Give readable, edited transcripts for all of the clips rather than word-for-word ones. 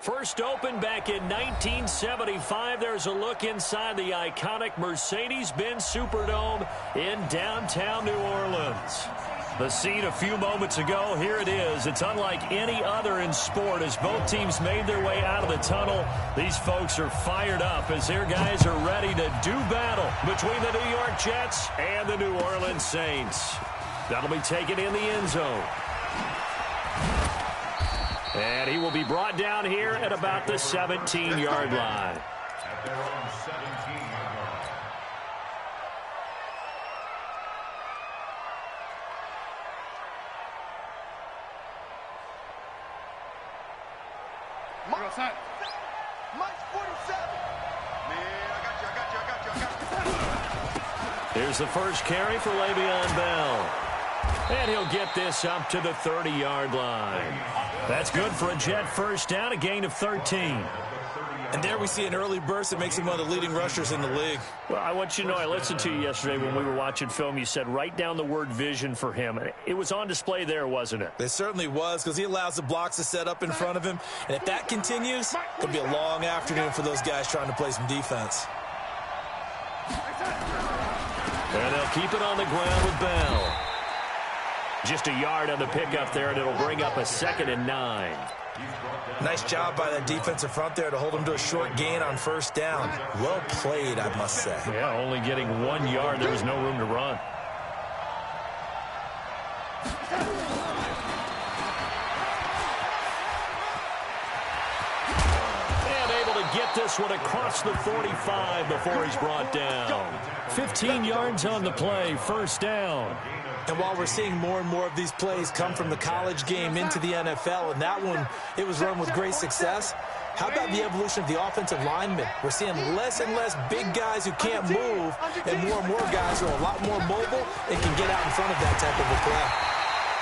First opened back in 1975. There's a look inside the iconic Mercedes-Benz Superdome in downtown New Orleans. The scene a few moments ago, here it is. It's unlike any other in sport as both teams made their way out of the tunnel. These folks are fired up as their guys are ready to do battle between the New York Jets and the New Orleans Saints. That'll be taken in the end zone. And he will be brought down here at about the 17-yard line. At their own 17-yard line. Mike 47. Man, I got you. Here's the first carry for Le'Veon Bell. And he'll get this up to the 30-yard line. That's good for a Jet first down, a gain of 13. And there we see an early burst that makes him one of the leading rushers in the league. Well, I want you to know, I listened to you yesterday when we were watching film. You said write down the word vision for him. It was on display there, wasn't it? It certainly was, because he allows the blocks to set up in front of him. And if that continues, it'll be a long afternoon for those guys trying to play some defense. And they'll keep it on the ground with Bell. Just a yard on the pickup there, and it'll bring up a 2nd and 9. Nice job by that defensive front there to hold him to a short gain on first down. Well played, I must say. Yeah, only getting 1 yard. There was no room to run. And able to get this one across the 45 before he's brought down. 15 yards on the play, first down. And while we're seeing more and more of these plays come from the college game into the NFL, and that one, it was run with great success, how about the evolution of the offensive linemen? We're seeing less and less big guys who can't move, and more guys who are a lot more mobile and can get out in front of that type of a play.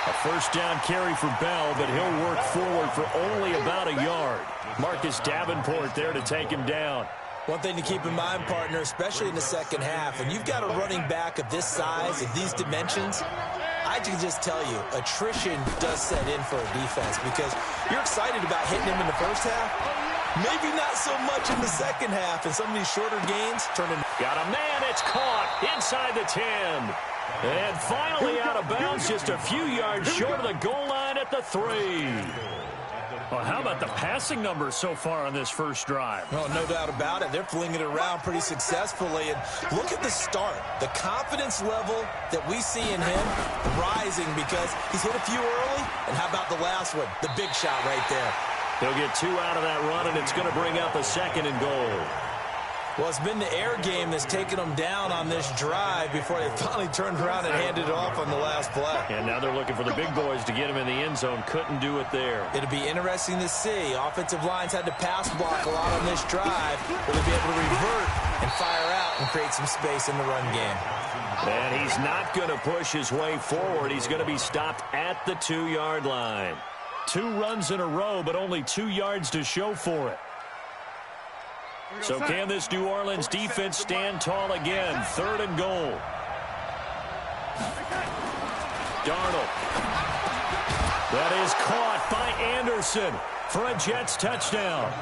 A first down carry for Bell, but he'll work forward for only about a yard. Marcus Davenport there to take him down. One thing to keep in mind, partner, especially in the second half, and you've got a running back of this size, of these dimensions, I can just tell you, attrition does set in for a defense because you're excited about hitting him in the first half. Maybe not so much in the second half, and some of these shorter gains turn into... Got a man, it's caught inside the 10. And finally out of bounds, just a few yards short of the goal line at the 3. Well, how about the passing numbers so far on this first drive? Oh, no doubt about it. They're flinging it around pretty successfully. And look at the start. The confidence level that we see in him rising because he's hit a few early. And how about the last one? The big shot right there. He'll get 2 out of that run, and it's going to bring up a 2nd and goal. Well, it's been the air game that's taken them down on this drive before they finally turned around and handed it off on the last play. And now they're looking for the big boys to get him in the end zone. Couldn't do it there. It'll be interesting to see. Offensive lines had to pass block a lot on this drive. Will they be able to revert and fire out and create some space in the run game? And he's not going to push his way forward. He's going to be stopped at the 2-yard line. 2 runs in a row, but only 2 yards to show for it. So can this New Orleans defense stand tall again? 3rd and goal. Darnold. That is caught by Anderson for a Jets touchdown.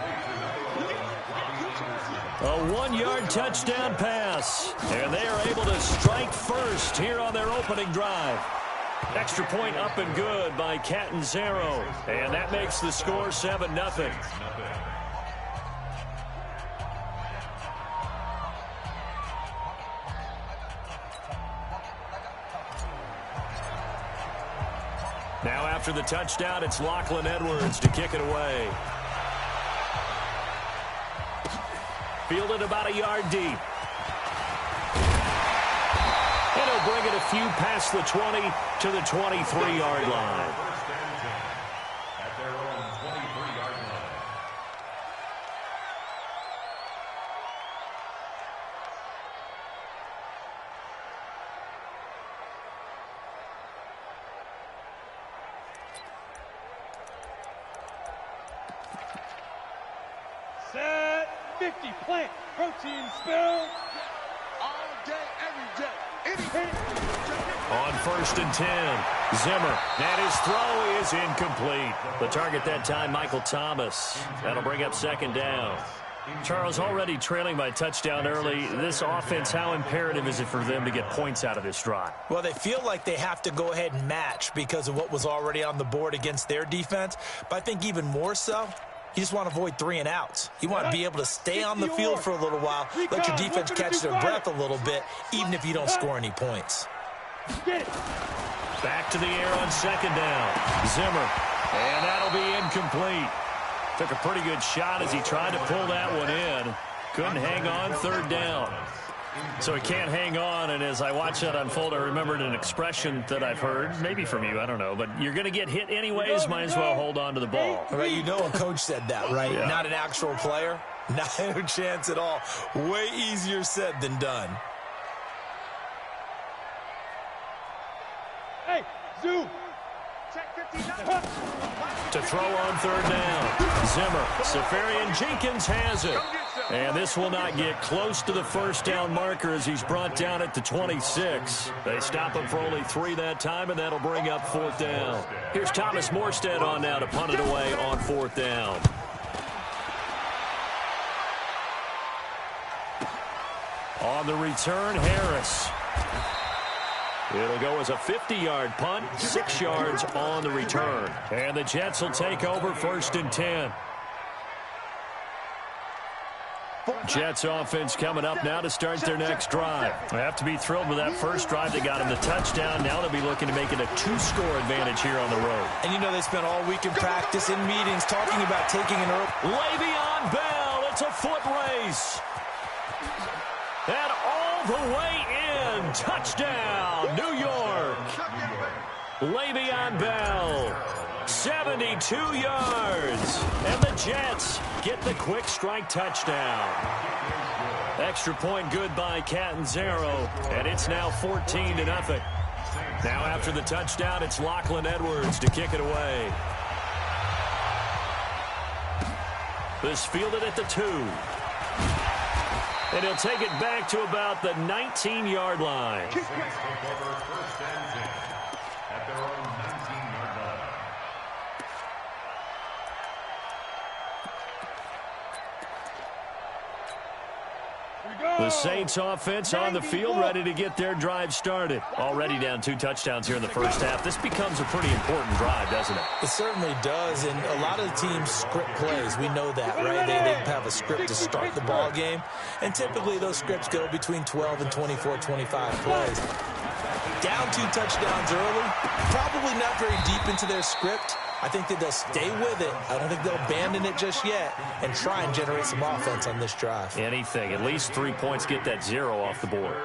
A 1-yard touchdown pass. And they are able to strike first here on their opening drive. Extra point up and good by Catanzaro. And that makes the score 7-0. Now after the touchdown, it's Lachlan Edwards to kick it away. Fielded about a yard deep. And he'll bring it a few past the 20 to the 23-yard line. At their own 23-yard line. Set 50, plant, protein, spill. All day, every day, anything. On 1st and 10, Zimmer, and his throw is incomplete. The target that time, Michael Thomas. That'll bring up 2nd down. Charles, already trailing by touchdown early. This offense, how imperative is it for them to get points out of this drive? Well, they feel like they have to go ahead and match because of what was already on the board against their defense. But I think even more so, you just want to avoid 3 and outs. You want to be able to stay on the field for a little while, let your defense catch their breath a little bit, even if you don't score any points. Back to the air on 2nd down. Zimmer, and that'll be incomplete. Took a pretty good shot as he tried to pull that one in. Couldn't hang on, 3rd down. So he can't hang on, and as I watched that unfold, I remembered an expression that I've heard, maybe from you, I don't know, but you're going to get hit anyways, might as well hold on to the ball. All right, you know a coach said that, right? Yeah. Not an actual player. Not a chance at all. Way easier said than done. Hey, Zoo. To throw on 3rd down. Zimmer, Safarian Jenkins has it. And this will not get close to the 1st down marker as he's brought down at the 26. They stop him for only 3 that time, and that'll bring up 4th down. Here's Thomas Morstead on now to punt it away on 4th down. On the return, Harris. It'll go as a 50-yard punt, 6 yards on the return. And the Jets will take over 1st and 10. Jets offense coming up now to start their next drive. They have to be thrilled with that first drive. They got him the touchdown. Now they'll be looking to make it a 2-score advantage here on the road. And you know they spent all week in practice, in meetings, talking about taking an early. Le'Veon Bell, it's a foot race. And all the way in, touchdown, New York. Le'Veon Bell, 72 yards. And the Jets get the quick strike touchdown. Extra point good by Catanzaro, and it's now 14-0. Now after the touchdown, it's Lachlan Edwards to kick it away. This fielded at the 2. And he'll take it back to about the 19-yard line. The Saints offense on the field, ready to get their drive started. Already down 2 touchdowns here in the first half. This becomes a pretty important drive, doesn't it? It certainly does, and a lot of the teams script plays. We know that, right? They have a script to start the ball game, and typically those scripts go between 12 and 24, 25 plays. Down 2 touchdowns early, probably not very deep into their script. I think that they'll stay with it. I don't think they'll abandon it just yet and try and generate some offense on this drive. Anything. At least 3 points, get that 0 off the board.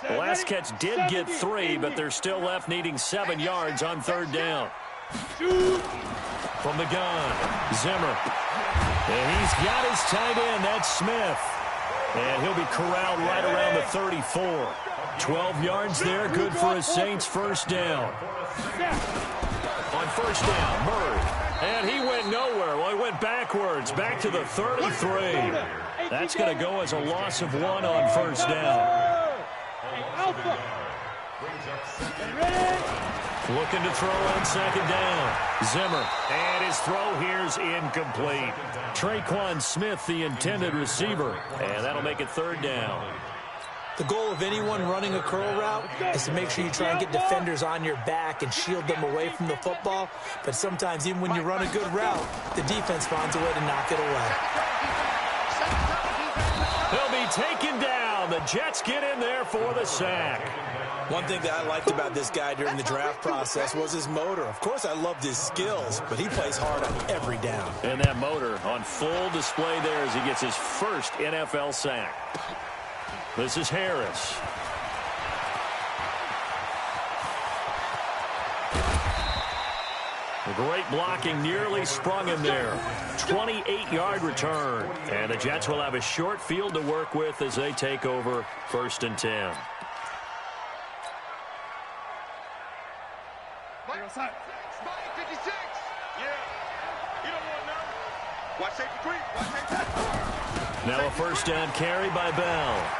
The last catch did get 3, but they're still left needing 7 yards on 3rd down. From the gun, Zimmer. And he's got his tight end. That's Smith. And he'll be corralled right around the 34. 12 yards there, good for a Saints 1st down. On 1st down, Murray. And he went nowhere. Well, he went backwards, back to the 33. That's going to go as a loss of 1 on 1st down. Looking to throw on 2nd down. Zimmer. And his throw here's incomplete. Traquan Smith, the intended receiver. And that'll make it 3rd down. The goal of anyone running a curl route is to make sure you try and get defenders on your back and shield them away from the football. But sometimes, even when you run a good route, the defense finds a way to knock it away. He'll be taken down. The Jets get in there for the sack. One thing that I liked about this guy during the draft process was his motor. Of course, I loved his skills, but he plays hard on every down. And that motor on full display there as he gets his first NFL sack. This is Harris. The great blocking nearly sprung him there. 28-yard return. And the Jets will have a short field to work with as they take over 1st and 10. Mike 56. Yeah. You don't want none. Watch safety 3. Watch safety 4. Now a 1st down carry by Bell.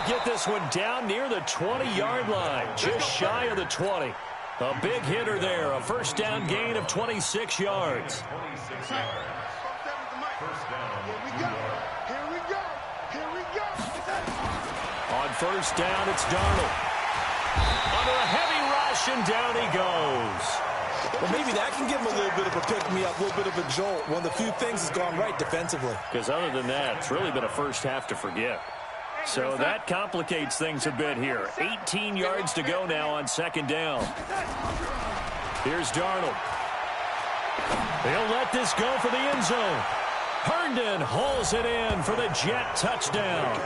get this one down near the 20-yard line, just shy of the 20. A big hitter there, a first down gain of 26 yards. 26 yards. First down. On first down, it's Darnold. Under a heavy rush, and down he goes. Well, maybe that can give him a little bit of a pick-me-up, a little bit of a jolt. One of the few things that's gone right defensively. Because other than that, it's really been a first half to forget. So that complicates things a bit here. 18 yards to go now on second down. Here's Darnold. He'll let this go for the end zone. Herndon hauls it in for the Jet touchdown.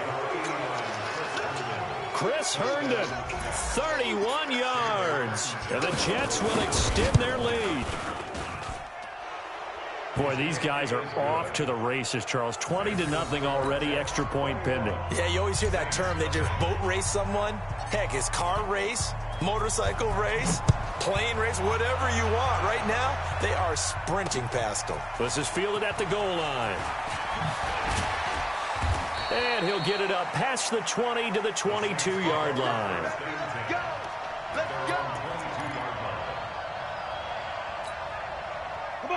Chris Herndon, 31 yards. And the Jets will extend their lead. Boy, these guys are off to the races, Charles. 20-0 already, extra point pending. Yeah, you always hear that term. They just boat race someone. Heck, it's car race, motorcycle race, plane race, whatever you want. Right now, they are sprinting past them. This is fielded at the goal line. And he'll get it up past the 20 to the 22-yard line.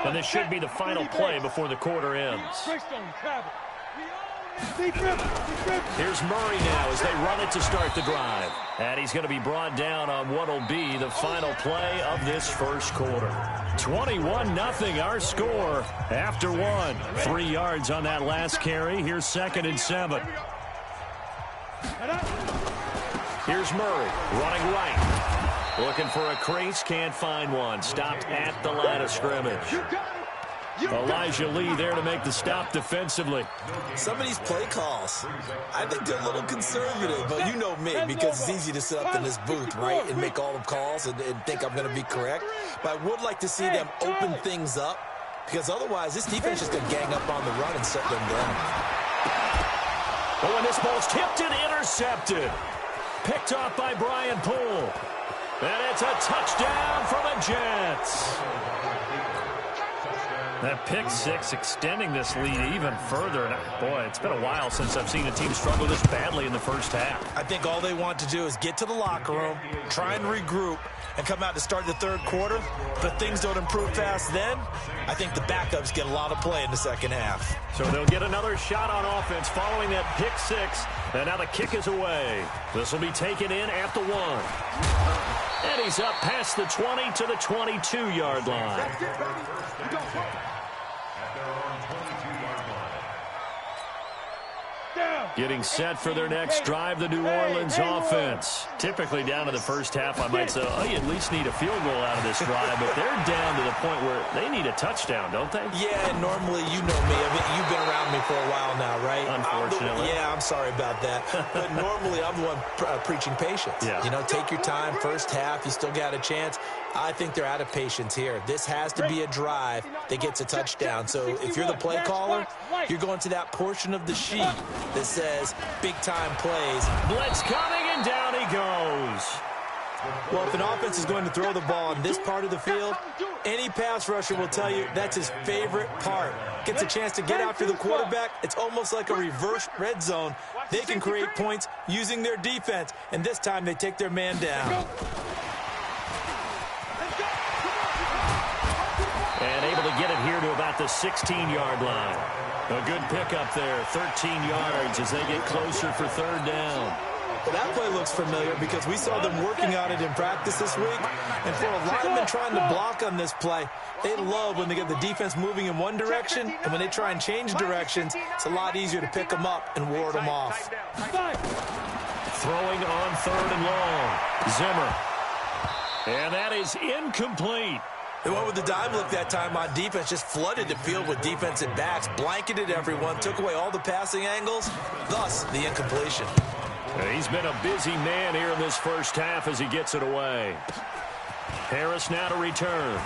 And this should be the final play before the quarter ends. Here's Murray now as they run it to start the drive. And he's going to be brought down on what will be the final play of this first quarter. 21-0 our score after one. 3 yards on that last carry. Here's 2nd and 7. Here's Murray running right. Looking for a crease, can't find one. Stopped at the line of scrimmage. Elijah Lee there to make the stop defensively. Some of these play calls, I think they're a little conservative, but you know me, because it's easy to sit up in this booth, right, and make all the calls and think I'm going to be correct. But I would like to see them open things up, because otherwise this defense is going to gang up on the run and shut them down. Oh, and this ball's tipped and intercepted. Picked off by Brian Poole. And it's a touchdown for the Jets. That pick six extending this lead even further. And boy, it's been a while since I've seen a team struggle this badly in the first half. I think all they want to do is get to the locker room, try and regroup, and come out to start the third quarter. But things don't improve fast then. I think the backups get a lot of play in the second half. So they'll get another shot on offense following that pick six. And now the kick is away. This will be taken in at the 1. And he's up past the 20 to the 22-yard line. Getting set for their next drive, the New Orleans offense. Typically down to the first half, I might say, oh, you at least need a field goal out of this drive, but they're down to the point where they need a touchdown, don't they? Yeah, and normally, you know me. I mean, you've been around me for a while now, right? Unfortunately. I'm sorry about that. But normally, I'm the one preaching patience. Yeah. You know, take your time. First half, you still got a chance. I think they're out of patience here. This has to be a drive that gets a touchdown. So if you're the play caller, you're going to that portion of the sheet that says big-time plays. Blitz coming, and down he goes. Well, if an offense is going to throw the ball on this part of the field, any pass rusher will tell you that's his favorite part. Gets a chance to get after the quarterback. It's almost like a reverse red zone. They can create points using their defense, and this time they take their man down. And able to get it here to about the 16-yard line. A good pickup there, 13 yards as they get closer for third down. Well, that play looks familiar because we saw them working on it in practice this week. And for a lineman trying to block on this play, they love when they get the defense moving in one direction, and when they try and change directions, it's a lot easier to pick them up and ward them off. Throwing on third and long. Zimmer. And that is incomplete. They went with the dime look that time on defense, just flooded the field with defensive backs, blanketed everyone, took away all the passing angles, thus the incompletion. He's been a busy man here in this first half as he gets it away. Harris now to return.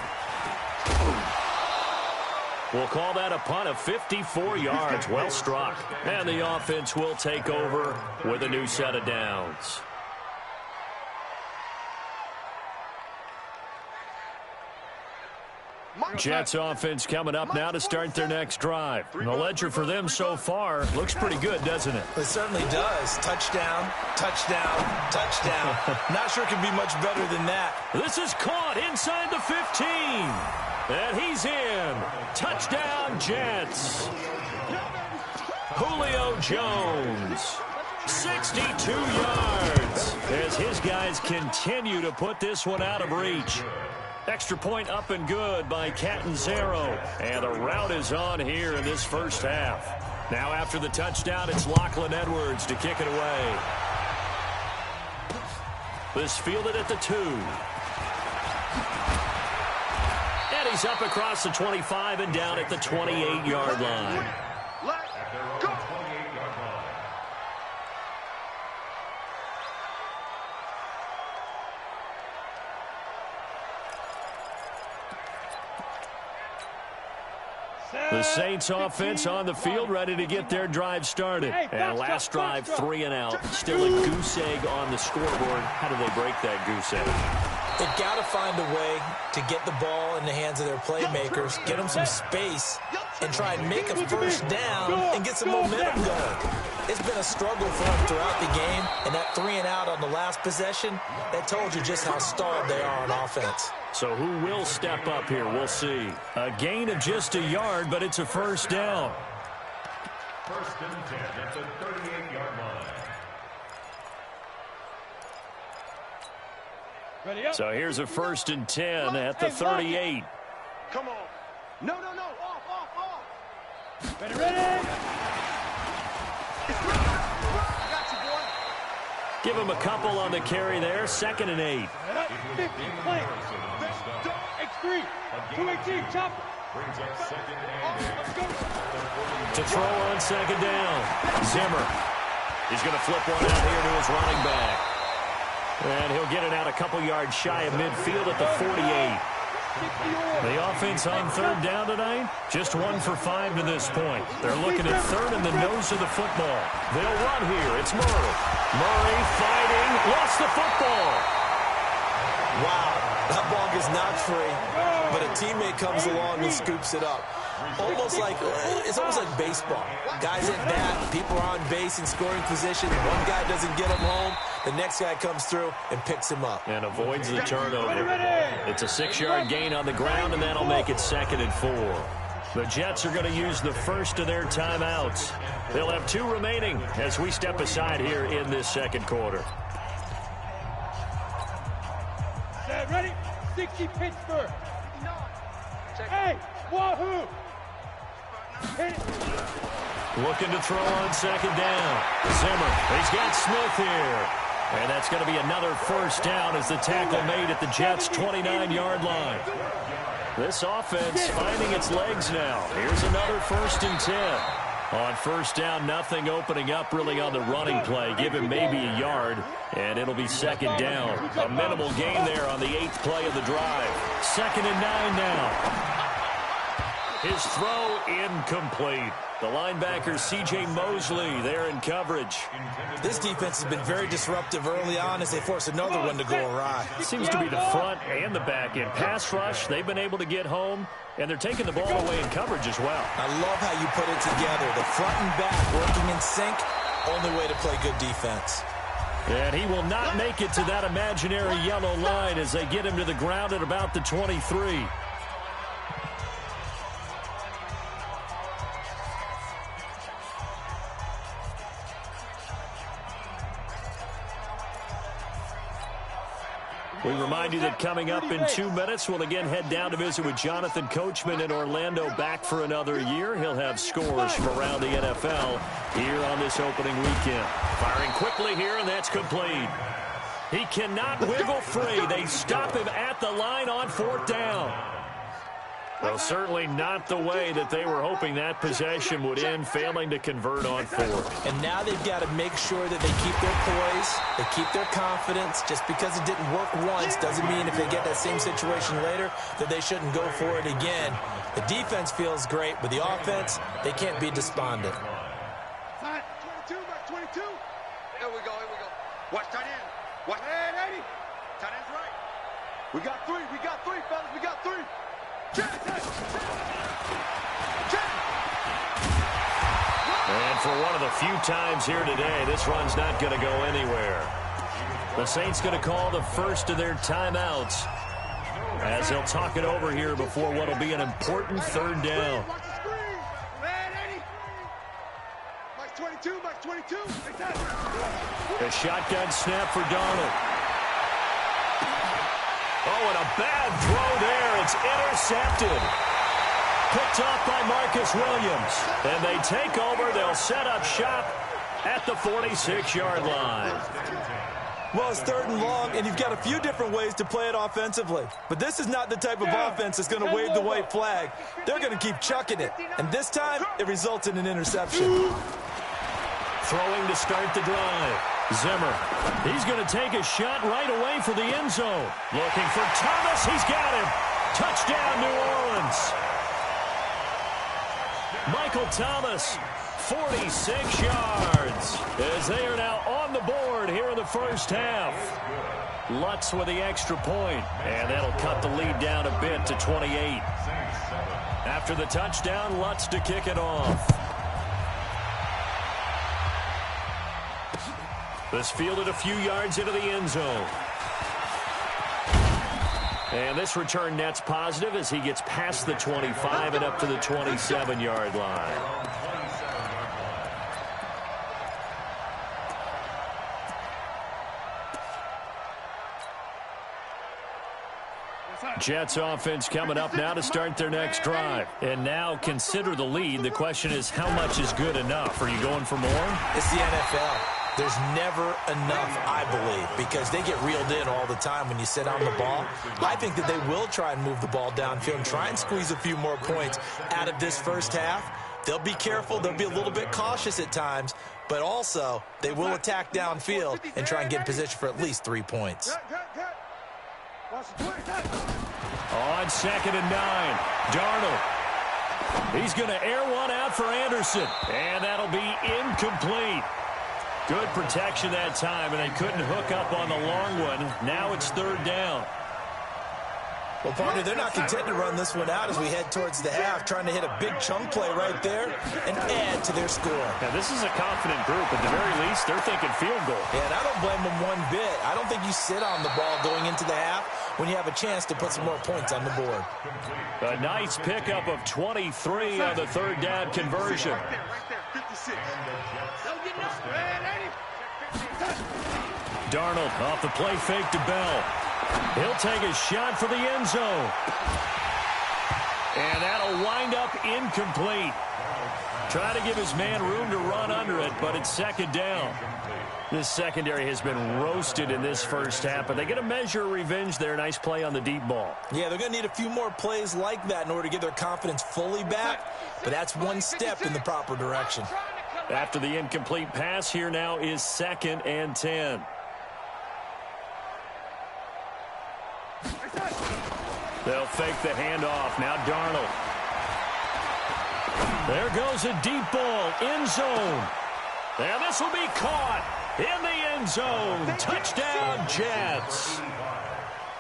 We'll call that a punt of 54 yards. Well struck. And the offense will take over with a new set of downs. Jets offense coming up now to start their next drive. The ledger for them so far looks pretty good, doesn't it? It certainly does. Touchdown, touchdown, touchdown. Not sure it could be much better than that. This is caught inside the 15. And he's in. Touchdown, Jets. Julio Jones. 62 yards as his guys continue to put this one out of reach. Extra point up and good by Catanzaro. And the route is on here in this first half. Now after the touchdown, it's Lachlan Edwards to kick it away. This fielded at the 2. And he's up across the 25 and down at the 28-yard line. Let's go. The Saints offense on the field, ready to get their drive started. And last drive, 3 and out. Still a goose egg on the scoreboard. How do they break that goose egg? They've got to find a way to get the ball in the hands of their playmakers, get them some space, and try and make a first down and get some momentum going. It's been a struggle for them throughout the game, and that 3 and out on the last possession, that told you just how stalled they are on offense. So who will step up here? We'll see. A gain of just a yard, but it's a first down. First and 10 at the 38-yard line. Ready up. So here's a first and 10 at the 38. Come on. No. Off. Ready. Got you, boy. Give him a couple on the carry there. 2nd and 8. 50 plant. X3. 218. Chop. Brings up second and Let's go. To throw on 2nd down. Zimmer. He's going to flip one out here to his running back. And he'll get it out a couple yards shy of midfield at the 48. The offense on 3rd down tonight, just 1 for 5 to this point. They're looking at 3rd in the nose of the football. They'll run here. It's Murray. Murray fighting. Lost the football. Wow, that ball gets knocked free, but a teammate comes along and scoops it up. It's almost like baseball. Guys at bat, people are on base in scoring position. One guy doesn't get him home. The next guy comes through and picks him up. And avoids the turnover. It's a 6-yard gain on the ground, and that'll make it 2nd and 4. The Jets are going to use the first of their timeouts. They'll have 2 remaining as we step aside here in this second quarter. Set, ready. 60 Pittsburgh. Hey, wahoo. Hit it. Looking to throw on 2nd down. Zimmer. He's got Smith here. And that's going to be another first down as the tackle made at the Jets' 29-yard line. This offense finding its legs now. Here's another 1st and 10. On 1st down, nothing opening up really on the running play. Give him maybe a yard, and it'll be 2nd down. A minimal gain there on the 8th play of the drive. 2nd and 9 now. His throw incomplete. The linebacker, C.J. Mosley, there in coverage. This defense has been very disruptive early on as they force another one to go awry. Seems to be the front and the back end. Pass rush, they've been able to get home, and they're taking the ball away in coverage as well. I love how you put it together. The front and back working in sync, only way to play good defense. And he will not make it to that imaginary yellow line as they get him to the ground at about the 23. We remind you that coming up in 2 minutes, we'll again head down to visit with Jonathan Coachman in Orlando, back for another year. He'll have scores from around the NFL here on this opening weekend. Firing quickly here, and that's complete. He cannot wiggle free. They stop him at the line on 4th down. Well, certainly not the way that they were hoping that possession would end, failing to convert on 4th. And now they've got to make sure that they keep their poise, they keep their confidence. Just because it didn't work once doesn't mean if they get that same situation later that they shouldn't go for it again. The defense feels great, but the offense, they can't be despondent. 22, back 22. Here we go. Watch tight end. Watch. Hey, 80. Tight end's right. We got 3, fellas. We got 3. Check. for one of the few times here today, this run's not going to go anywhere. The Saints going to call the first of their timeouts as they'll talk it over here before what will be an important third down. A shotgun snap for Donald. Oh, and a bad throw there. It's intercepted. Picked off by Marcus Williams. And they take over. They'll set up shop at the 46-yard line. Well, it's 3rd and long, and you've got a few different ways to play it offensively. But this is not the type of offense that's going to wave the white flag. They're going to keep chucking it. And this time, it results in an interception. Throwing to start the drive. Zimmer. He's going to take a shot right away for the end zone. Looking for Thomas. He's got him. Touchdown, New Orleans. Michael Thomas, 46 yards, as they are now on the board here in the first half. Lutz with the extra point, and that'll cut the lead down a bit to 28. After the touchdown, Lutz to kick it off. This fielded a few yards into the end zone. And this return net's positive as he gets past the 25 and up to the 27-yard line. Jets offense coming up now to start their next drive. And now consider the lead. The question is, how much is good enough? Are you going for more? It's the NFL. There's never enough, I believe, because they get reeled in all the time when you sit on the ball. I think that they will try and move the ball downfield and try and squeeze a few more points out of this first half. They'll be careful. They'll be a little bit cautious at times, but also they will attack downfield and try and get in position for at least 3 points. On 2nd and 9, Darnold. He's going to air one out for Anderson, and that'll be incomplete. Good protection that time, and they couldn't hook up on the long one. Now it's 3rd down. Well, partner, they're not content to run this one out as we head towards the half, trying to hit a big chunk play right there and add to their score. Now, this is a confident group. At the very least, they're thinking field goal. Yeah, and I don't blame them one bit. I don't think you sit on the ball going into the half when you have a chance to put some more points on the board. A nice pickup of 23 on the 3rd down conversion. Darnold off the play fake to Bell. He'll take a shot for the end zone. And that'll wind up incomplete. Try to give his man room to run under it, but it's 2nd down. This secondary has been roasted in this first half, but they get a measure of revenge there. Nice play on the deep ball. Yeah, they're going to need a few more plays like that in order to get their confidence fully back, but that's one step in the proper direction. After the incomplete pass, here now is 2nd and 10. They'll fake the handoff. Now Darnold. There goes a deep ball. End zone. And this will be caught in the end zone. Touchdown, Jets.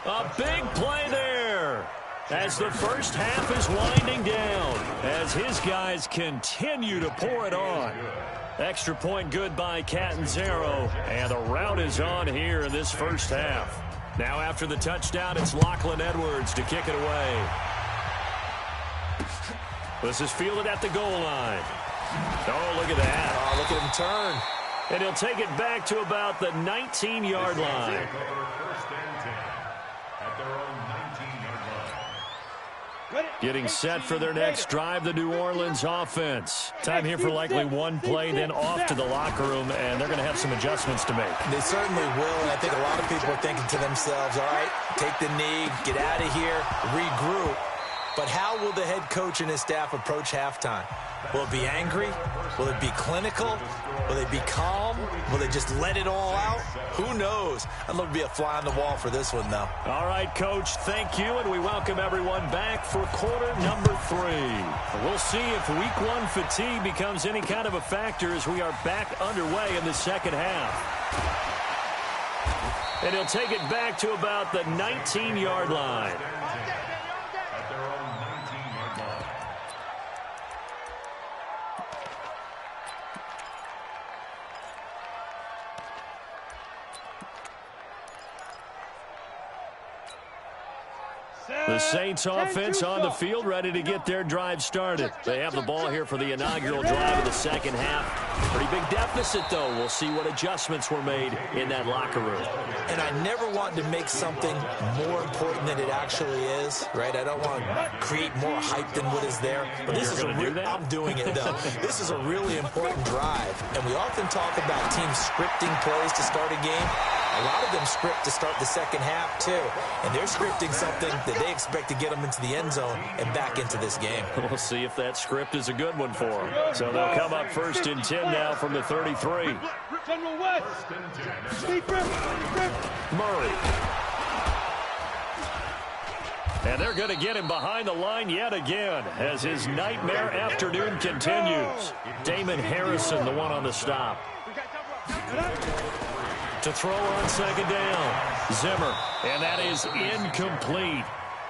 A big play there as the first half is winding down, as his guys continue to pour it on. Extra point good by Catanzaro, and the route is on here in this first half. Now after the touchdown, it's Lachlan Edwards to kick it away. This is fielded at the goal line. Oh, look at that. Oh, look at him turn. And he'll take it back to about the 19-yard line. Getting set for their next drive, the New Orleans offense. Time here for likely one play, then off to the locker room, and they're going to have some adjustments to make. They certainly will, and I think a lot of people are thinking to themselves, all right, take the knee, get out of here, regroup. But how will the head coach and his staff approach halftime? Will it be angry? Will it be clinical? Will they be calm? Will they just let it all out? Who knows? I'd love to be a fly on the wall for this one, though. All right, Coach, thank you, and we welcome everyone back for quarter number 3. We'll see if week 1 fatigue becomes any kind of a factor as we are back underway in the second half. And he'll take it back to about the 19-yard line. The Saints offense on the field, ready to get their drive started. They have the ball here for the inaugural drive of the second half. Pretty big deficit, though. We'll see what adjustments were made in that locker room. And I never want to make something more important than it actually is, right? I don't want to create more hype than what is there. But this is I'm doing it, though. This is a really important drive. And we often talk about teams scripting plays to start a game. A lot of them script to start the second half, too. And they're scripting something that they expect to get them into the end zone and back into this game. We'll see if that script is a good one for them. So they'll come up 1st and 10 now from the 33. General West. Murray. And they're going to get him behind the line yet again as his nightmare afternoon continues. Damon Harrison, the one on the stop. To throw on second down. Zimmer. And that is incomplete.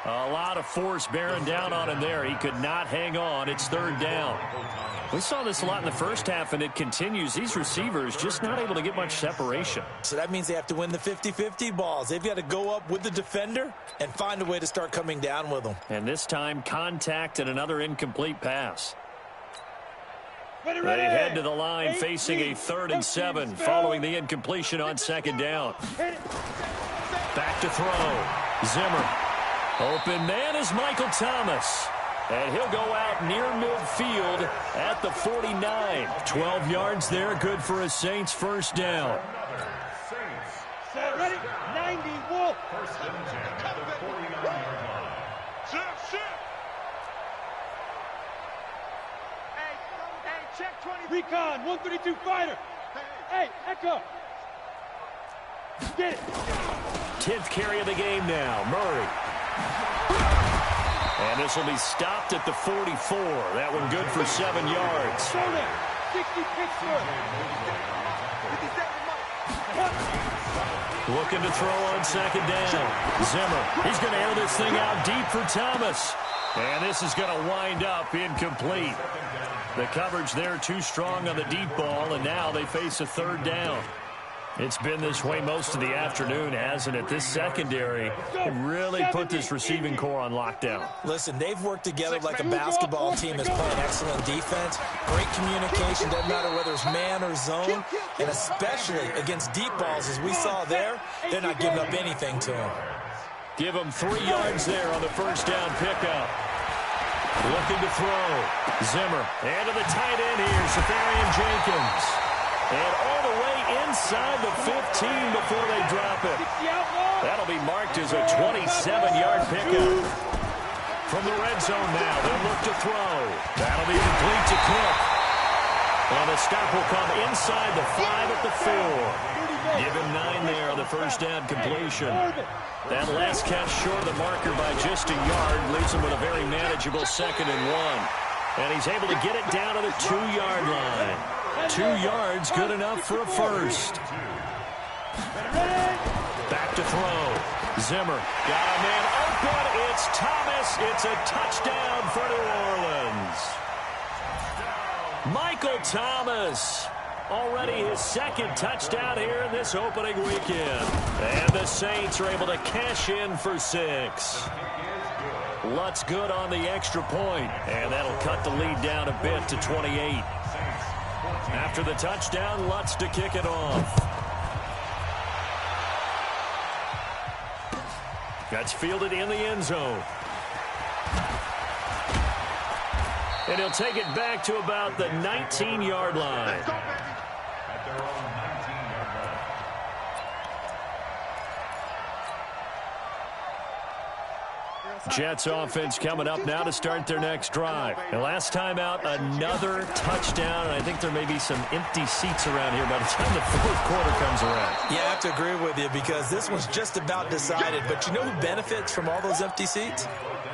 A lot of force bearing down on him there. He could not hang on. It's 3rd down. We saw this a lot in the first half, and it continues. These receivers just not able to get much separation. So that means they have to win the 50-50 balls. They've got to go up with the defender and find a way to start coming down with them. And this time, contact and another incomplete pass. Ready. They head to the line facing a 3rd and 7 following the incompletion on second down. Back to throw. Zimmer. Open man is Michael Thomas. And he'll go out near midfield at the 49. 12 yards there, good for a Saints first down. Set, ready, 90, Wolf. First and 10 at the 49-yard line. Hey, check 20. Recon, 132 fighter. Hey, Echo. Get it. 10th carry of the game now, Murray. And this will be stopped at the 44. That one good for 7 yards. 60 Pittsburgh. Looking to throw on second down. Zimmer. He's going to air this thing out deep for Thomas. And this is going to wind up incomplete. The coverage there too strong on the deep ball, and now they face a 3rd down. It's been this way most of the afternoon, hasn't it? This secondary really put this receiving core on lockdown. Listen, they've worked together like a basketball team that's playing excellent defense. Great communication, doesn't matter whether it's man or zone. And especially against deep balls, as we saw there, they're not giving up anything to them. Give them 3 yards there on the first down pickup. Looking to throw. Zimmer. And to the tight end here, Safarian Jenkins. And all the way inside the 15 before they drop it. That'll be marked as a 27-yard pickup. From the red zone now, they'll look to throw. That'll be complete to Cook. And the stop will come inside the 5 at the 4. Give him 9 there on the first down completion. That last catch short of the marker by just a yard leaves him with a very manageable 2nd and 1. And he's able to get it down to the 2-yard line. 2 yards, good enough for a first. Back to throw. Zimmer got a man open. It's Thomas. It's a touchdown for New Orleans. Michael Thomas. Already his 2nd touchdown here in this opening weekend. And the Saints are able to cash in for 6. Lutz good on the extra point. And that'll cut the lead down a bit to 28. After the touchdown, Lutz to kick it off. That's fielded in the end zone. And he'll take it back to about the 19-yard line. At their own 19-yard line. Jets offense coming up now to start their next drive. And last time out, another touchdown. And I think there may be some empty seats around here by the time the 4th quarter comes around. Yeah, I have to agree with you because this one's just about decided. But you know who benefits from all those empty seats?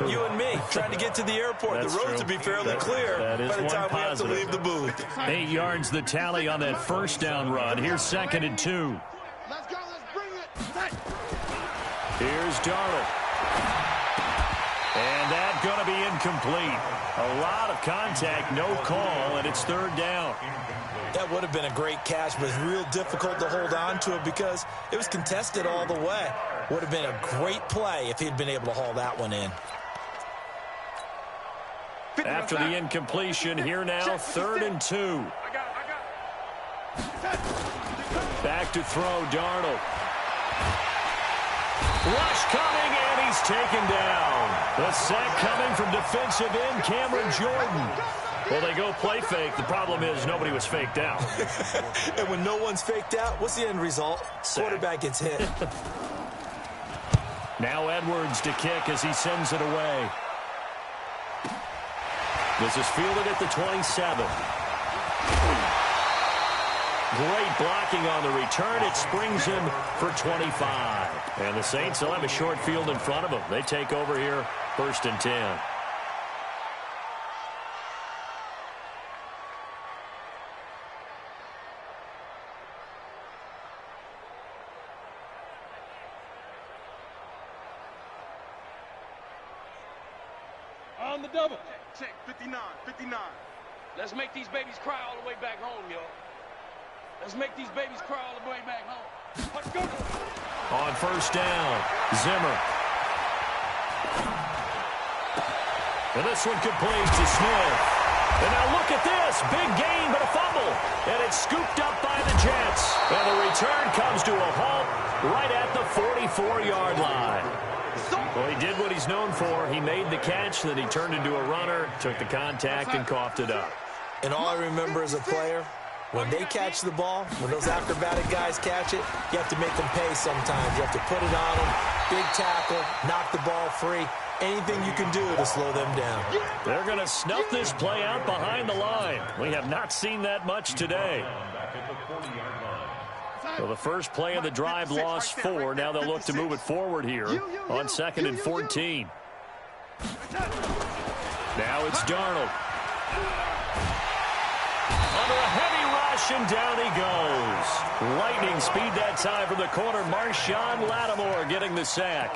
You and me, trying to get to the airport. That's the roads true. will be fairly clear by the time we have to leave the booth. 8 yards the tally on that first down run. Here's 2nd and 2. Let's go, let's bring it. Here's Darnold. And that's going to be incomplete. A lot of contact, no call, and it's 3rd down. That would have been a great catch, but it's real difficult to hold on to it because it was contested all the way. Would have been a great play if he'd been able to haul that one in. After the incompletion, here now, 3rd and 2. Back to throw, Darnold. Rush coming, and he's taken down. The sack coming from defensive end Cameron Jordan. Well, they go play fake. The problem is nobody was faked out. And when no one's faked out, what's the end result? Sack. Quarterback gets hit. Now Edwards to kick as he sends it away. This is fielded at the 27. Great blocking on the return. It springs him for 25. And the Saints will have a short field in front of them. They take over here, 1st and 10. On the double. Check, 59, 59. Let's make these babies cry all the way back home, yo. Let's make these babies cry all the way back home. Let's go. On 1st down, Zimmer. And this one complete to Smith. And now look at this. Big gain, but a fumble. And it's scooped up by the Jets. And the return comes to a halt right at the 44-yard line. Well, he did what he's known for. He made the catch, then he turned into a runner, took the contact, and coughed it up. And all I remember as a player, when they catch the ball, when those acrobatic guys catch it, you have to make them pay sometimes. You have to put it on them, big tackle, knock the ball free. Anything you can do to slow them down. They're going to snuff this play out behind the line. We have not seen that much today. So the first play of the drive lost 4. Now they'll look to move it forward here on 2nd and 14. Now it's Darnold. Under a heavy rush, and down he goes. Lightning speed that time from the corner. Marshawn Lattimore getting the sack.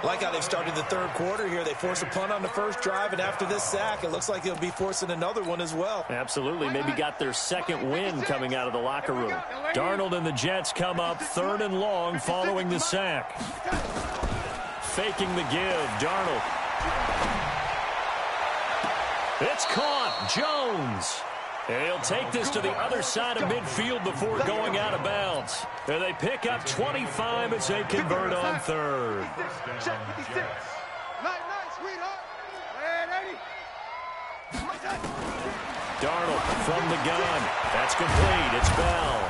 Like how they've started the 3rd quarter here. They force a punt on the first drive, and after this sack, it looks like they'll be forcing another one as well. Absolutely. Maybe got their 2nd win coming out of the locker room. Darnold and the Jets come up 3rd and long following the sack. Faking the give. Darnold. It's caught. Jones. And he'll take this to the other side of midfield before going out of bounds. And they pick up 25 as they convert on 3rd. Check, 56. Night, sweetheart. Darnold from the gun. That's complete. It's Bell.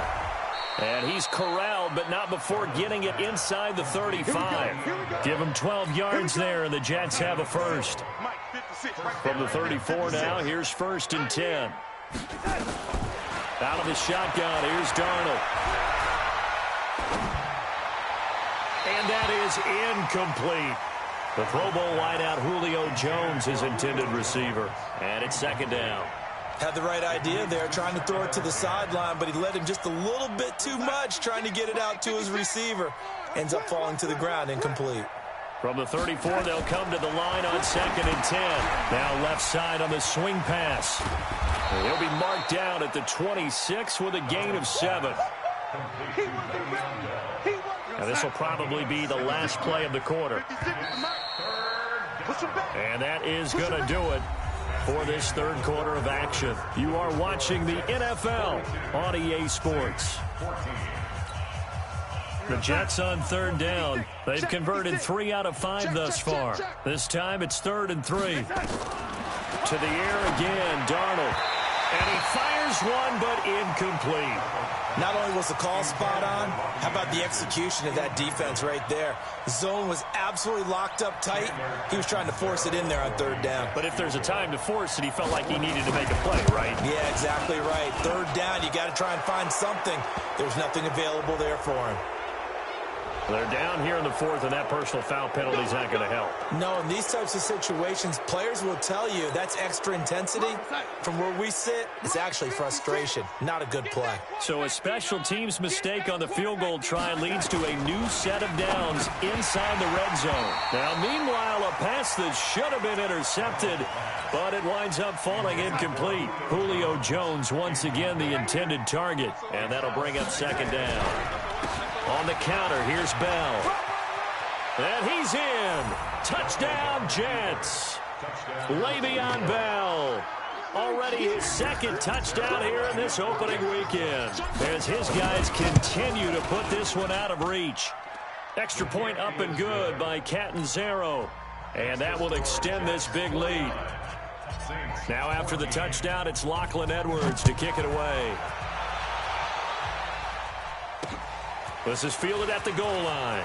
And he's corralled, but not before getting it inside the 35. Give him 12 yards there, and the Jets have a first. From the 34 now, here's 1st and 10. Out of the shotgun, here's Darnold. And that is incomplete. The Pro Bowl wideout Julio Jones, his intended receiver. And it's 2nd down. Had the right idea there, trying to throw it to the sideline, but he led him just a little bit too much, trying to get it out to his receiver. Ends up falling to the ground, incomplete. From the 34, they'll come to the line on 2nd and 10. Now left side on the swing pass. And he'll be marked down at the 26 with a gain of 7. Now this will probably be the last play of the quarter. And that is going to do it for this 3rd quarter of action. You are watching the NFL on EA Sports. The Jets on 3rd down. They've converted 3 out of 5 thus far. This time it's 3rd and 3. To the air again, Darnold. And he fires one, but incomplete. Not only was the call spot on, how about the execution of that defense right there? The zone was absolutely locked up tight. He was trying to force it in there on 3rd down. But if there's a time to force it, he felt like he needed to make a play, right? Yeah, exactly right. 3rd down, you got to try and find something. There's nothing available there for him. They're down here in the 4th, and that personal foul penalty is not going to help. No, in these types of situations, players will tell you that's extra intensity. From where we sit, it's actually frustration. Not a good play. So a special teams mistake on the field goal try leads to a new set of downs inside the red zone. Now, meanwhile, a pass that should have been intercepted, but it winds up falling incomplete. Julio Jones once again the intended target, and that'll bring up 2nd down. On the counter, here's Bell. And he's in. Touchdown, Jets. Le'Veon Bell. Already his second touchdown here in this opening weekend, as his guys continue to put this one out of reach. Extra point up and good by Catanzaro. And that will extend this big lead. Now after the touchdown, it's Lachlan Edwards to kick it away. This is fielded at the goal line.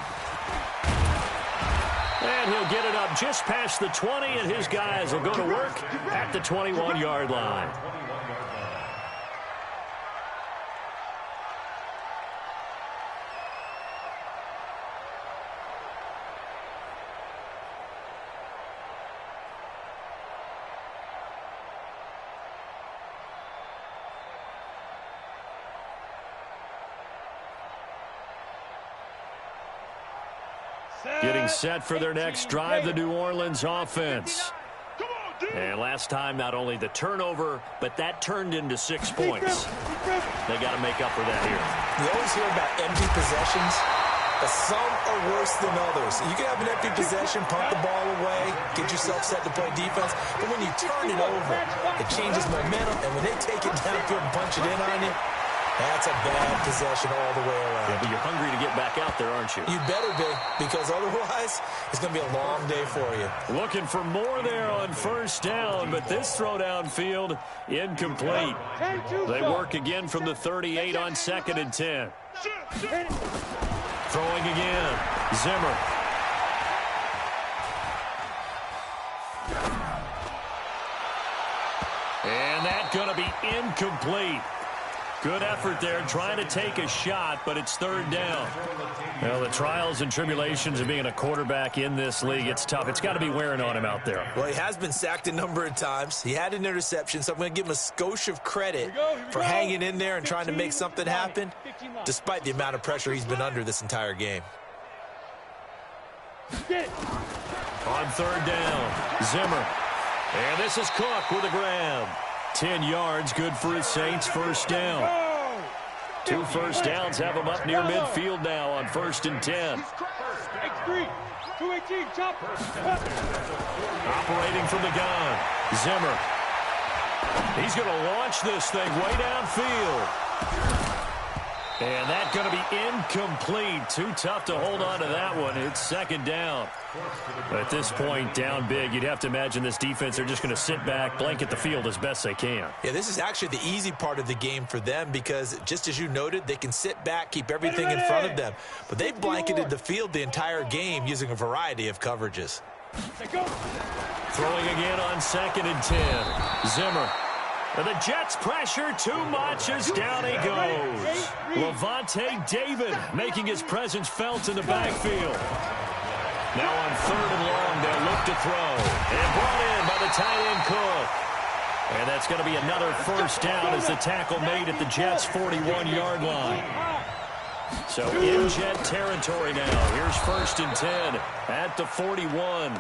And he'll get it up just past the 20, and his guys will go to work at the 21-yard line. Getting set for their next drive, the New Orleans offense. And last time, not only the turnover, but that turned into 6 points. They got to make up for that here. You always hear about empty possessions, but some are worse than others. You can have an empty possession, punt the ball away, get yourself set to play defense, but when you turn it over, it changes momentum, and when they take it downfield and punch it in on you, that's a bad possession all the way around. Yeah, but you're hungry to get back out there, aren't you? You better be, because otherwise it's going to be a long day for you. Looking for more there on first down, but this throw downfield incomplete. They work again from the 38 on 2nd and 10. Throwing again. Zimmer. And that's going to be incomplete. Good effort there, trying to take a shot, but it's 3rd down. Well, the trials and tribulations of being a quarterback in this league, it's tough. It's got to be wearing on him out there. Well, he has been sacked a number of times. He had an interception, so I'm going to give him a skosh of credit for hanging in there and trying to make something happen, despite the amount of pressure he's been under this entire game. On 3rd down, Zimmer. And this is Cook with a grab. 10 yards, good for his Saints, 1st down. 2 first downs have him up near midfield now on 1st and 10. X3, 218, chop. Operating from the gun, Zimmer. He's going to launch this thing way downfield. And that's going to be incomplete. Too tough to hold on to that one. It's 2nd down. At this point, down big, you'd have to imagine this defense, they're just going to sit back, blanket the field as best they can. Yeah, this is actually the easy part of the game for them because, just as you noted, they can sit back, keep everything in front of them. But they've blanketed the field the entire game using a variety of coverages. Throwing again on 2nd and 10. Zimmer. And the Jets pressure too much as down he goes. Levante David making his presence felt in the backfield. Now on 3rd and long, they'll look to throw. And brought in by the tight end Cook. And that's going to be another 1st down as the tackle made at the Jets' 41-yard line. So in Jet territory now. Here's 1st and 10 at the 41.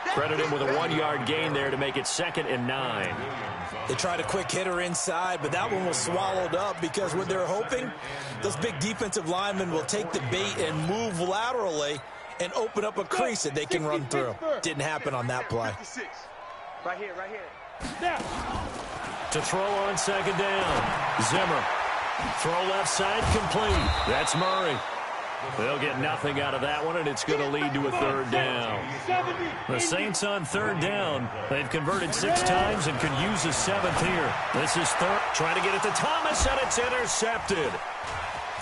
Credit him with a 1-yard gain there to make it 2nd and 9. They tried a quick hitter inside, but that one was swallowed up because what they're hoping, those big defensive linemen will take the bait and move laterally and open up a crease that they can run through. Didn't happen on that play. Right here, right here. To throw on 2nd down. Zimmer. Throw left side complete. That's Murray. They'll get nothing out of that one, and it's going to lead to a 3rd down. The Saints on 3rd down. They've converted 6 times and could use a 7th here. This is 3rd. Trying to get it to Thomas, and it's intercepted.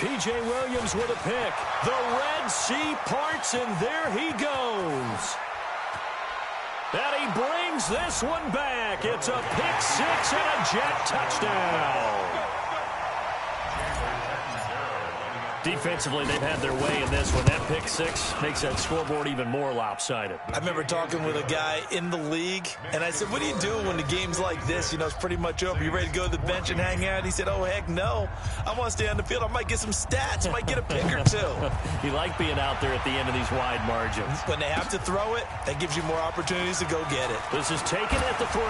P.J. Williams with a pick. The Red Sea parts, and there he goes. And he brings this one back. It's a pick 6 and a Jet touchdown. Defensively, they've had their way in this one. That pick 6 makes that scoreboard even more lopsided. I remember talking with a guy in the league, and I said, what do you do when the game's like this? You know, it's pretty much over. You ready to go to the bench and hang out? He said, oh, heck no. I want to stay on the field. I might get some stats. I might get a pick or 2. You like being out there at the end of these wide margins. When they have to throw it, that gives you more opportunities to go get it. This is taken at the 3.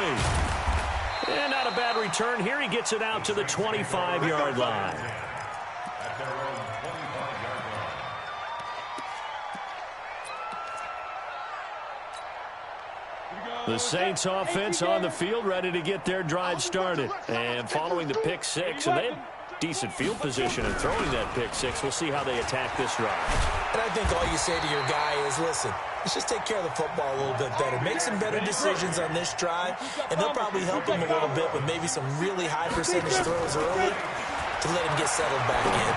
And not a bad return here. He gets it out to the 25-yard line. The Saints offense on the field, ready to get their drive started. And following the pick six, and they had decent field position in throwing that pick six. We'll see how they attack this drive. And I think all you say to your guy is, listen, let's just take care of the football a little bit better. Make some better decisions on this drive, and they'll probably help him a little bit with maybe some really high percentage throws early to let him get settled back in.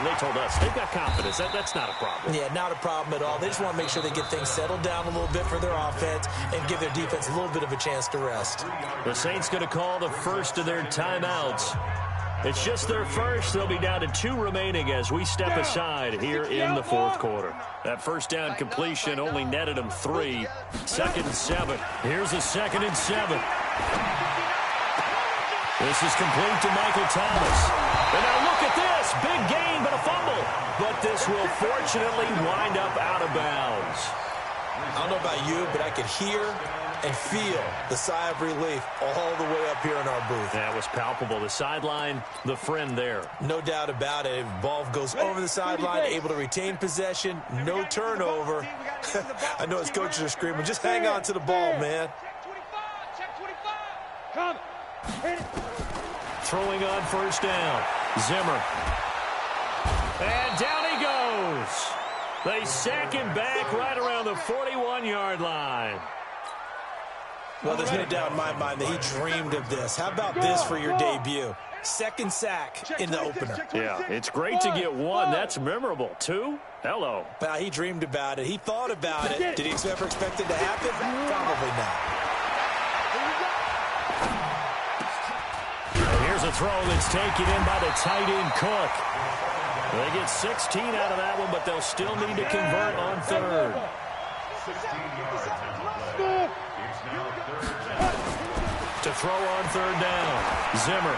They told us they've got confidence. That's not a problem. Yeah, not a problem at all. They just want to make sure they get things settled down a little bit for their offense and give their defense a little bit of a chance to rest. The Saints going to call the first of their timeouts. It's just their first. They'll be down to 2 remaining as we step aside here in the fourth quarter. That first down completion only netted them 3. 2nd and 7. Here's a 2nd and 7. This is complete to Michael Thomas. And now look at this. Big gain, but a fumble. But this will fortunately wind up out of bounds. I don't know about you, but I could hear and feel the sigh of relief all the way up here in our booth. That was palpable. The sideline, the friend there. No doubt about it. Ball goes over the sideline, able to retain possession, no turnover. I know his coaches are screaming, just hang on to the ball, man. Check 25. Come. Throwing on first down. Zimmer. And down he goes. They sack him back right around the 41-yard line. Well, there's no doubt in my mind that he dreamed of this. How about this for your debut? 2nd sack in the opener. Yeah, it's great to get 1. That's memorable. 2? Hello. Well, he dreamed about it. He thought about it. Did he ever expect it to happen? Probably not. Here's a throw that's taken in by the tight end Cook. They get 16 out of that one, but they'll still need to convert on 3rd. 16 yards on the play. It's now 3rd down. To throw on 3rd down. Zimmer.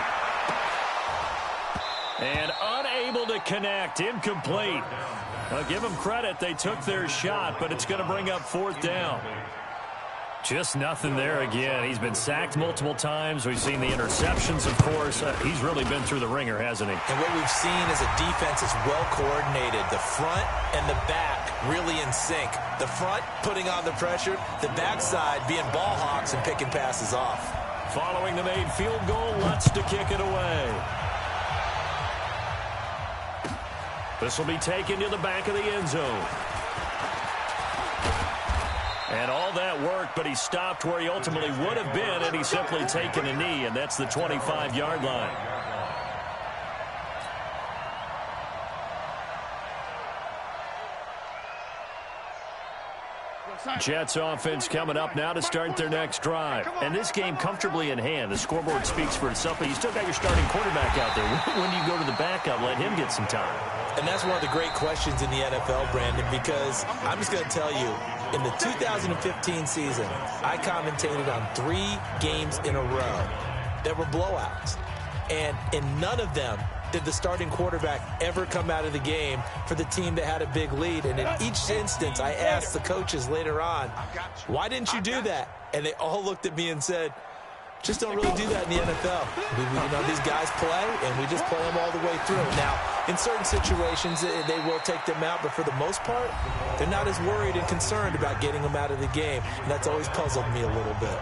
And unable to connect. Incomplete. I'll give them credit. They took their shot, but it's going to bring up 4th down. Just nothing there again. He's been sacked multiple times. We've seen the interceptions, of course. He's really been through the ringer, hasn't he? And what we've seen is a defense is well coordinated. The front and the back really in sync. The front putting on the pressure. The backside being ball hawks and picking passes off. Following the made field goal, Lutz to kick it away. This will be taken to the back of the end zone. And all that worked, but he stopped where he ultimately would have been, and he's simply taken a knee, and that's the 25-yard line. Jets offense coming up now to start their next drive. And this game comfortably in hand. The scoreboard speaks for itself, but you still got your starting quarterback out there. When do you go to the backup? Let him get some time. And that's one of the great questions in the NFL, Brandon, because I'm just going to tell you, in the 2015 season, I commentated on 3 games in a row that were blowouts. And in none of them did the starting quarterback ever come out of the game for the team that had a big lead. And in each instance, I asked the coaches later on, why didn't you do that? And they all looked at me and said, just don't really do that in the NFL. These guys play, and we just play them all the way through. Now, in certain situations, they will take them out, but for the most part, they're not as worried and concerned about getting them out of the game, and that's always puzzled me a little bit.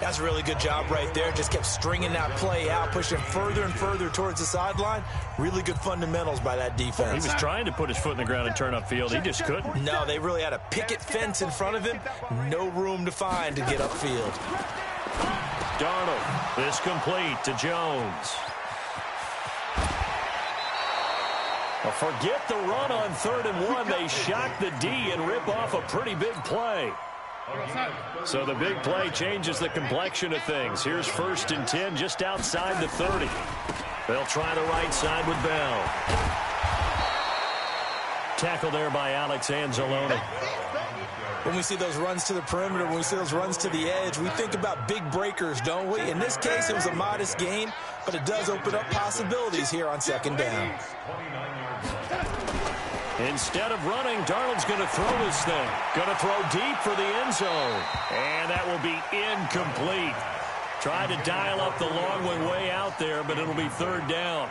That's a really good job right there. Just kept stringing that play out, pushing further and further towards the sideline. Really good fundamentals by that defense. He was trying to put his foot in the ground and turn upfield. He just couldn't. No, they really had a picket fence in front of him. No room to find to get upfield. Darnold, this complete to Jones. Well, forget the run on 3rd and 1. They shock the D and rip off a pretty big play. So the big play changes the complexion of things. Here's 1st and 10 just outside the 30. They'll try the right side with Bell. Tackle there by Alex Anzalone. When we see those runs to the perimeter, when we see those runs to the edge, we think about big breakers, don't we? In this case, it was a modest gain, but it does open up possibilities here on 2nd down. Instead of running, Darnold's going to throw this thing. Going to throw deep for the end zone. And that will be incomplete. Tried to dial up the long one way out there, but it'll be 3rd down.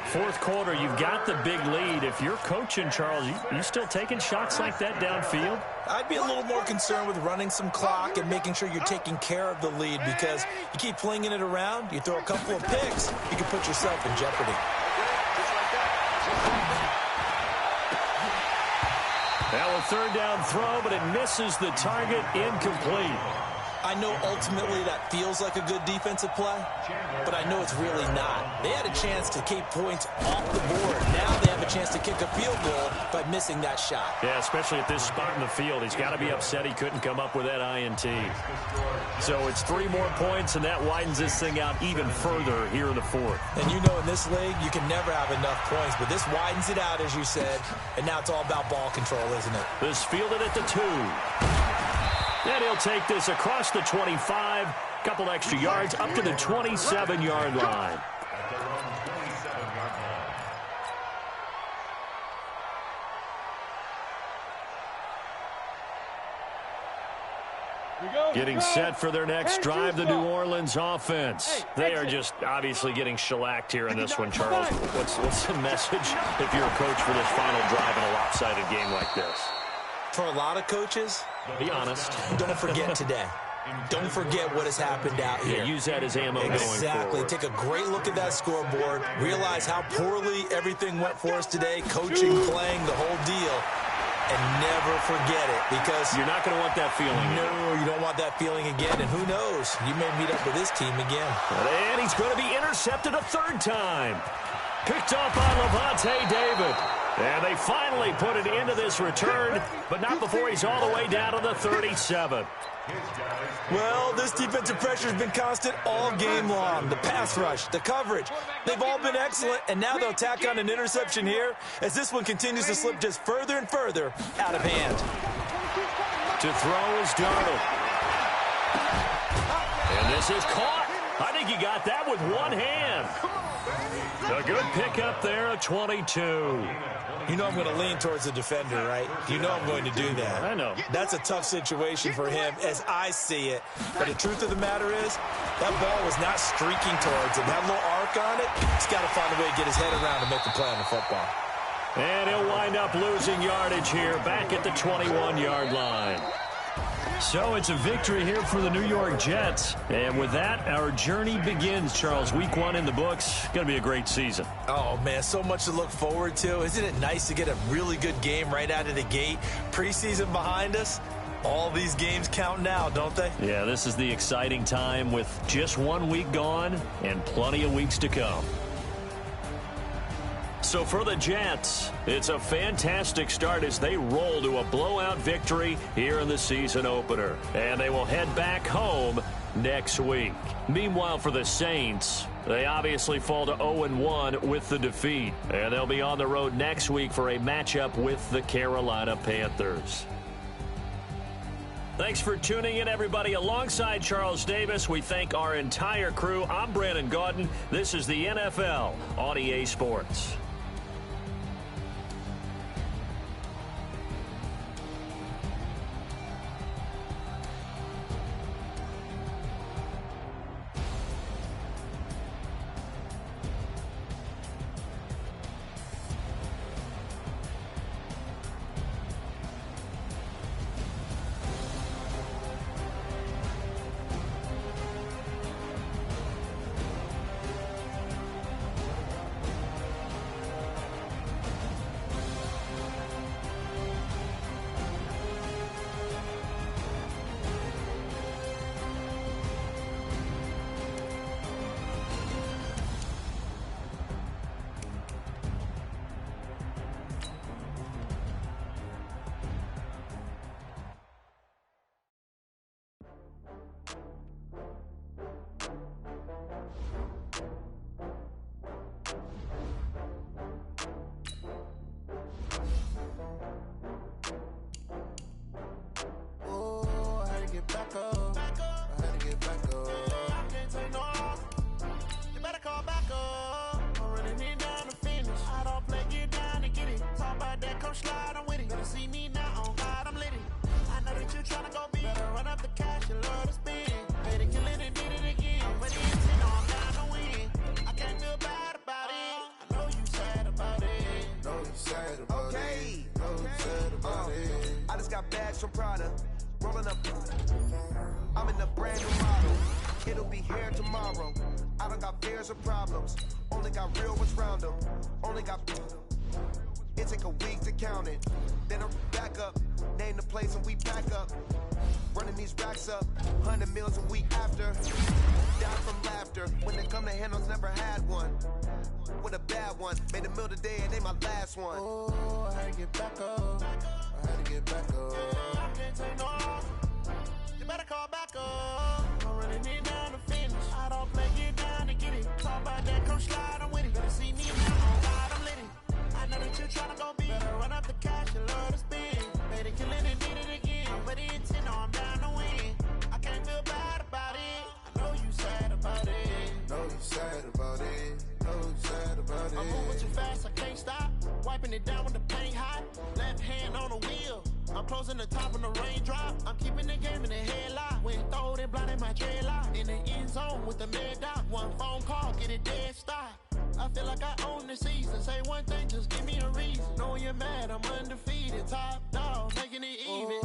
Fourth quarter, you've got the big lead. If you're coaching, Charles, you still taking shots like that downfield? I'd be a little more concerned with running some clock and making sure you're taking care of the lead, because you keep flinging it around, you throw a couple of picks, you can put yourself in jeopardy. Now a third down throw, but it misses the target, incomplete. I know ultimately that feels like a good defensive play, but I know it's really not. They had a chance to keep points off the board. Now they have a chance to kick a field goal by missing that shot. Yeah, especially at this spot in the field. He's got to be upset he couldn't come up with that INT. So it's 3 more points, and that widens this thing out even further here in the fourth. And you know in this league, you can never have enough points, but this widens it out, as you said, and now it's all about ball control, isn't it? This fielded at the 2. And he'll take this across the 25, couple extra yards up to the 27-yard line. Getting set for their next drive, the New Orleans offense. They are just obviously getting shellacked here in this one, Charles. What's the message if you're a coach for this final drive in a lopsided game like this? For a lot of coaches, be honest. Don't forget today. Don't forget what has happened out here. Yeah, use that as ammo going forward. Exactly. Take a great look at that scoreboard. Realize how poorly everything went for us today. Coaching, playing, the whole deal. And never forget it, because you're not going to want that feeling again. No, you don't want that feeling again. And who knows? You may meet up with this team again. And he's going to be intercepted a third time. Picked off by Levante David. And they finally put it into this return, but not before he's all the way down to the 37. Well, this defensive pressure has been constant all game long. The pass rush, the coverage, they've all been excellent, and now they'll tack on an interception here as this one continues to slip just further and further out of hand. To throw is Darnold. And this is caught. I think he got that with one hand. A good pickup there at 22. You know I'm going to lean towards the defender, right? You know I'm going to do that. I know. That's a tough situation for him as I see it. But the truth of the matter is, that ball was not streaking towards him. That little arc on it, he's got to find a way to get his head around and make the play on the football. And he'll wind up losing yardage here back at the 21-yard line. So it's a victory here for the New York Jets. And with that, our journey begins, Charles. Week 1 in the books. Going to be a great season. Oh, man, so much to look forward to. Isn't it nice to get a really good game right out of the gate? Preseason behind us. All these games count now, don't they? Yeah, this is the exciting time with just 1 week gone and plenty of weeks to come. So for the Jets, it's a fantastic start as they roll to a blowout victory here in the season opener. And they will head back home next week. Meanwhile, for the Saints, they obviously fall to 0-1 with the defeat. And they'll be on the road next week for a matchup with the Carolina Panthers. Thanks for tuning in, everybody. Alongside Charles Davis, we thank our entire crew. I'm Brandon Gaudin. This is the NFL on EA Sports. bags from Prada. Rolling up, I'm in a brand new model. It'll be here tomorrow. I don't got fears or problems. Only got real ones round them. Only got. It take a week to count it. Then I'm back up. Name the place and we back up. Running these racks up. 100 meals a week after. Down from laughter. When they come to handles, never had one. With a bad one. Made a meal today and they my last one. Oh, I had to get back up. I had to get back up. I can't take no off. You better call back up. I'm running it down to finish. I don't play, get down to get it. Talk about that, come slide, I'm with it. Better see me now, oh God, I'm lit it. I know that you're trying to go big. Better run up the cash, you love to spend. Made it, killing it, did it again. But the intent, no, I'm down to win. I can't feel bad about it. I know you sad about it. Know you sad about it. Know you sad about it. I'm moving too fast, I can't stop. Wiping it down with the paint hot. Left hand on the wheel. I'm closing the top on the raindrop. I'm keeping the game in the headlock. When throwed and blinded my dreadlock. In the end zone with the mad dot. One phone call, get it dead stop. I feel like I own the season. Say one thing, just give me a reason. Knowing you're mad, I'm undefeated. Top dog, making it even.